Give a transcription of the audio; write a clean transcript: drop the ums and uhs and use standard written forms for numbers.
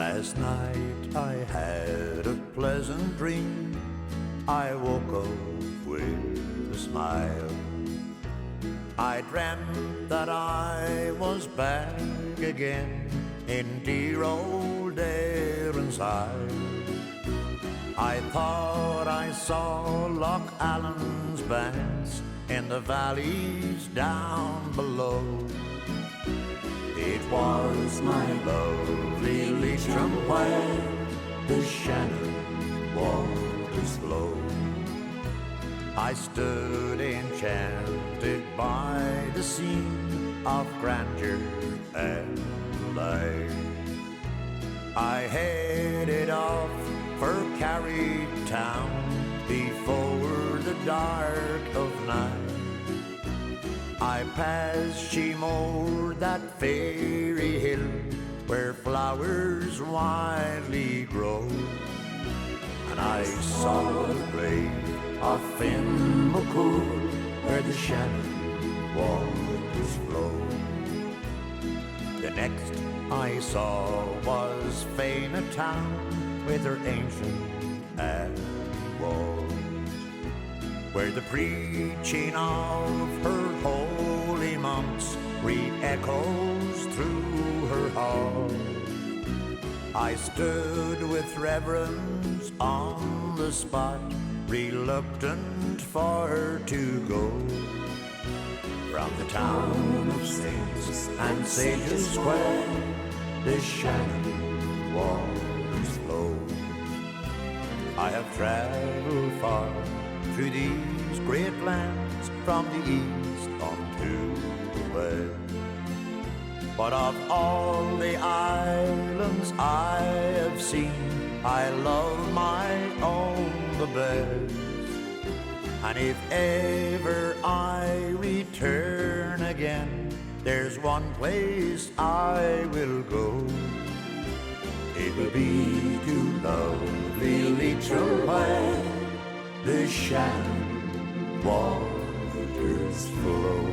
Last night I had a pleasant dream. I woke up with a smile. I dreamt that I was back again in dear old Erinside. I thought I saw Loch Allen's banks in the valleys down below. It was my lovely Leitrim where the Shannon waters flow. I stood enchanted by the scene of grandeur and light. I headed off for Carrick town before the dark of night. I passed Sheemore, that fairy hill where flowers widely grow, and I saw the grave of Finn McCool where the Shannon waters flow. The next I saw was Fena town with her ancient abbey walls, where the preaching of her holy monks re-echoes through her hall. I stood with reverence on the spot, reluctant for her to go. From the town of saints and sages square, the Shannon waters flow. I have travelled far through these great lands, from the east unto the west, but of all the islands I have seen, I love my own the best. And if ever I return again, there's one place I will go. It will be to lovely Leitrim where the Shannon waters flow.